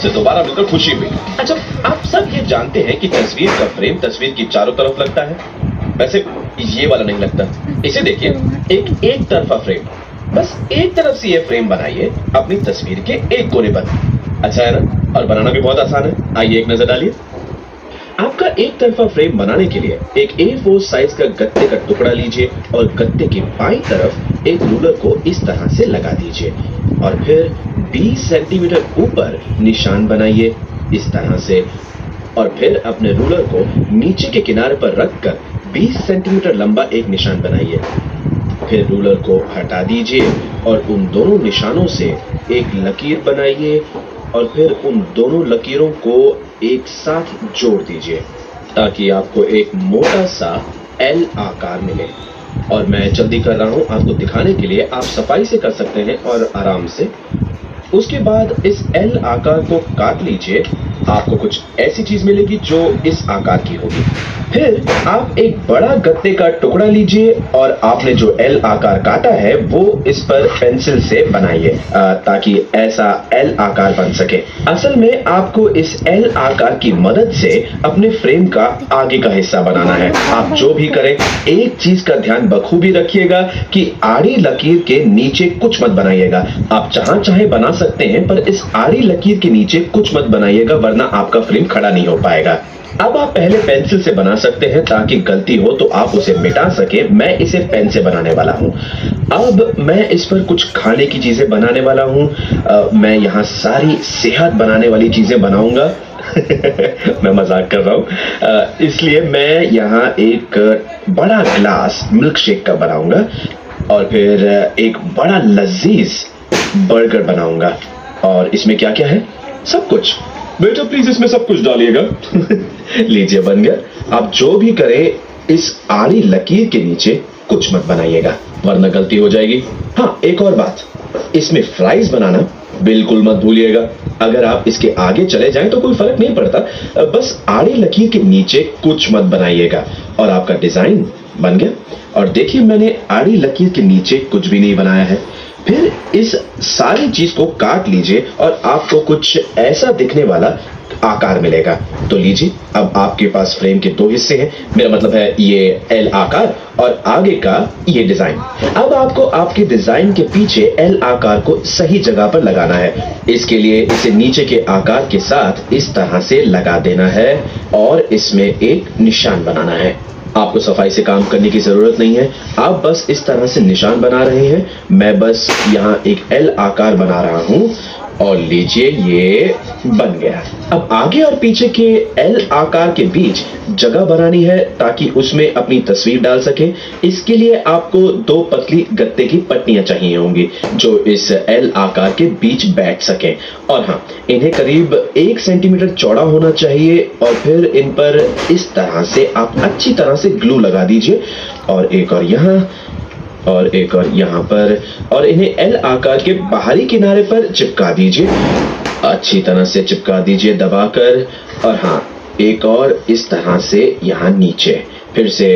आपसे दोबारा मिलकर खुशी हुई। अच्छा, आप सब ये जानते हैं कि तस्वीर का फ्रेम तस्वीर की चारों तरफ लगता है। वैसे ये वाला नहीं लगता। इसे देखिए, एक तरफा फ्रेम। बस एक तरफ से ये फ्रेम बनाइए अपनी तस्वीर के एक कोने पर। अच्छा है ना? और बनाना भी बहुत आसान है। आइए एक नजर डालिए। आपका एक तरफा फ्रेम बनाने के लिए एक A4 साइज का गत्ते का टुकड़ा लीजिए और गत्ते की बाईं तरफ एक रूलर को इस तरह से लगा दीजिए और फिर 20 सेंटीमीटर ऊपर निशान बनाइए इस तरह से, और फिर अपने रूलर को नीचे के किनारे पर रखकर 20 सेंटीमीटर लंबा एक निशान बनाइए। फिर रूलर को हटा दीजिए और उन दोनों निशानों से एक लकीर बनाइए और फिर उन दोनों लकीरों को एक साथ जोड़ दीजिए ताकि आपको एक मोटा सा L आकार मिले। और मैं जल्दी कर रहा हूं आपको दिखाने के लिए, आप सफाई से कर सकते हैं और आराम से। उसके बाद इस L आकार को काट लीजिए। आपको कुछ ऐसी चीज मिलेगी जो इस आकार की होगी। फिर आप एक बड़ा गत्ते का टुकड़ा लीजिए और आपने जो L आकार काटा है वो इस पर पेंसिल से बनाइए ताकि ऐसा L आकार बन सके। असल में आपको इस L आकार की मदद से अपने फ्रेम का आगे का हिस्सा बनाना है। आप जो भी करें, एक चीज का ध्यान बखूबी रखिएगा कि आड़ी लकीर के नीचे कुछ मत बनाइएगा। आप जहां चाहे बना सकते हैं, पर इस आड़ी लकीर के नीचे कुछ मत बनाइएगा, वरना आपका फ्रेम खड़ा नहीं हो पाएगा। अब आप पहले पेंसिल से बना सकते हैं ताकि गलती हो तो आप उसे मिटा सके। मैं इसे पेन से बनाने वाला हूं। अब मैं इस पर कुछ खाने की चीजें बनाने वाला हूं। मैं यहां सारी सेहत बनाने वाली चीजें बनाऊंगा। मैं मजाक कर रहा हूं। इसलिए मैं यहां एक बड़ा ग्लास मिल्क शेक का बनाऊंगा और फिर एक बड़ा लजीज बर्गर बनाऊंगा। और इसमें क्या क्या है? सब कुछ। बेटा प्लीज इसमें सब कुछ डालिएगा। लीजिए, बन गया। आप जो भी करें, इस आड़ी लकीर के नीचे कुछ मत बनाइएगा, वरना गलती हो जाएगी। हाँ, एक और बात, इसमें फ्राइज बनाना बिल्कुल मत भूलिएगा। अगर आप इसके आगे चले जाएं तो कोई फर्क नहीं पड़ता, बस आड़ी लकीर के नीचे कुछ मत बनाइएगा और आपका डिजाइन बन गया। और देखिए, मैंने आड़ी लकीर के नीचे कुछ भी नहीं बनाया है। फिर इस सारी चीज को काट लीजिए और आपको कुछ ऐसा दिखने वाला आकार मिलेगा। तो लीजिए, अब आपके पास फ्रेम के दो हिस्से हैं। मेरा मतलब है ये L आकार और आगे का ये डिजाइन। अब आपको आपके डिजाइन के पीछे L आकार को सही जगह पर लगाना है। इसके लिए इसे नीचे के आकार के साथ इस तरह से लगा देना है और इसमें एक निशान बनाना है। आपको सफाई से काम करने की जरूरत नहीं है, आप बस इस तरह से निशान बना रहे हैं। मैं बस यहाँ एक L आकार बना रहा हूं और लीजिए, ये बन गया। अब आगे और पीछे के L आकार के बीच जगह बनानी है ताकि उसमें अपनी तस्वीर डाल सके। इसके लिए आपको दो पतली गत्ते की पट्टियां चाहिए होंगी जो इस L आकार के बीच बैठ सके। और हाँ, इन्हें करीब 1 सेंटीमीटर चौड़ा होना चाहिए और फिर इन पर इस तरह से आप अच्छी तरह से ग्लू लगा दीजिए और एक और यहाँ और एक और यहाँ पर, और इन्हें L आकार के बाहरी किनारे पर चिपका दीजिए। अच्छी तरह से चिपका दीजिए दबाकर। और हाँ, एक और इस तरह से यहाँ नीचे, फिर से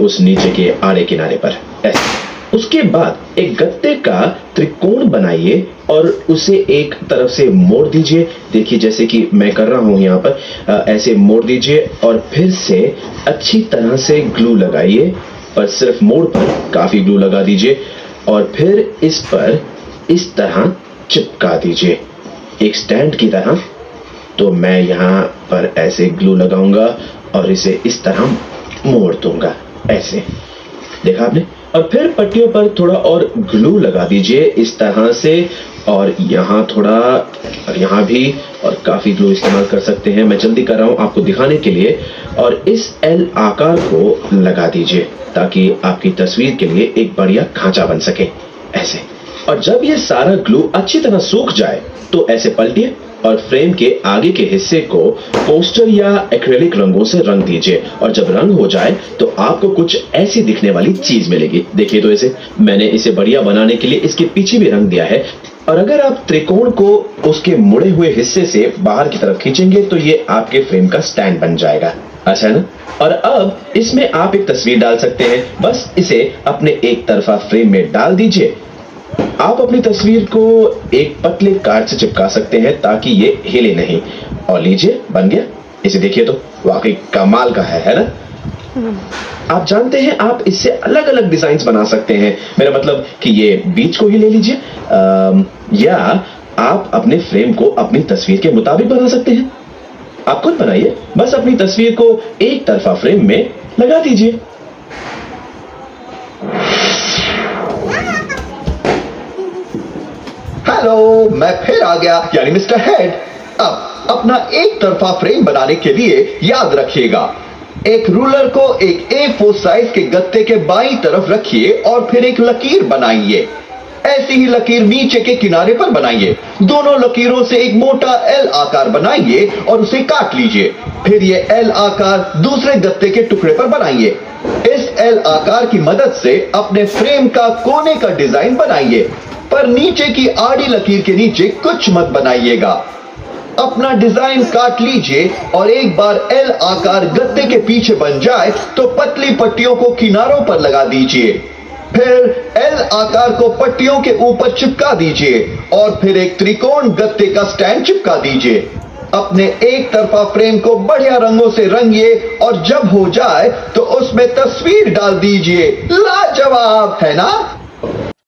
उस नीचे के आड़े किनारे पर ऐसे। उसके बाद एक गत्ते का त्रिकोण बनाइए और उसे एक तरफ से मोड़ दीजिए। देखिए, जैसे कि मैं कर रहा हूं यहाँ पर, ऐसे मोड़ दीजिए और फिर से अच्छी तरह से ग्लू लगाइए, पर सिर्फ मोड़ पर काफी ग्लू लगा दीजिए और फिर इस पर इस तरह चिपका दीजिए एक स्टैंड की तरह। तो मैं यहाँ पर ऐसे ग्लू लगाऊंगा और इसे इस तरह मोड़ दूंगा, ऐसे। देखा आपने? और फिर पट्टियों पर थोड़ा और ग्लू लगा दीजिए इस तरह से, और यहाँ थोड़ा और यहाँ भी, और काफी ग्लू इस्तेमाल कर सकते हैं। मैं जल्दी कर रहा हूँ आपको दिखाने के लिए। और इस L आकार को लगा दीजिए ताकि आपकी तस्वीर के लिए एक बढ़िया खांचा बन सके, ऐसे। और जब ये सारा ग्लू अच्छी तरह सूख जाए तो ऐसे पलटिए और फ्रेम के आगे के हिस्से को पोस्टर या एक्रेलिक रंगों से रंग दीजिए। और जब रंग हो जाए तो आपको कुछ ऐसी दिखने वाली चीज मिलेगी। देखिए, तो इसे मैंने इसे बढ़िया बनाने के लिए इसके पीछे भी रंग दिया है। और अगर आप त्रिकोण को उसके मुड़े हुए हिस्से से बाहर की तरफ खींचेंगे तो ये आपके फ्रेम का स्टैंड बन जाएगा। अच्छा है ना? और अब इसमें आप एक तस्वीर डाल सकते हैं। बस इसे अपने एक तरफा फ्रेम में डाल दीजिए आप अपनी तस्वीर को एक पतले कार्ड से चिपका सकते हैं ताकि ये हिले नहीं। और लीजिए, बन गया। इसे देखिए तो वाकई कमाल का है ना? आप जानते हैं आप इससे अलग अलग डिजाइन बना सकते हैं। मेरा मतलब कि ये बीच को ही ले लीजिए, या आप अपने फ्रेम को अपनी तस्वीर के मुताबिक बना सकते हैं। आप खुद बनाइए, बस अपनी तस्वीर को एक तरफा फ्रेम में लगा दीजिए। हेलो, मैं फिर आ गया, यानी मिस्टर हेड। अब अपना एक तरफा फ्रेम बनाने के लिए याद रखिएगा, एक रूलर को एक A4 साइज के गत्ते के बाईं तरफ रखिए और फिर एक लकीर बनाइए। ऐसी ही लकीर नीचे के किनारे पर बनाइए। दोनों लकीरों से एक मोटा L आकार बनाइए और उसे काट लीजिए। फिर ये L आकार दूसरे गत्ते के टुकड़े पर बनाइए। इस L आकार की मदद से अपने फ्रेम का कोने का डिजाइन बनाइए, पर नीचे की आड़ी लकीर के नीचे कुछ मत बनाइएगा। अपना डिजाइन काट लीजिए और एक बार L आकार गत्ते के पीछे बन जाए तो पतली पट्टियों को किनारों पर लगा दीजिए। फिर L आकार को पट्टियों के ऊपर चिपका दीजिए और फिर एक त्रिकोण गत्ते का स्टैंड चिपका दीजिए। अपने एक तरफा फ्रेम को बढ़िया रंगों से रंगिए और जब हो जाए तो उसमें तस्वीर डाल दीजिए। लाजवाब है ना?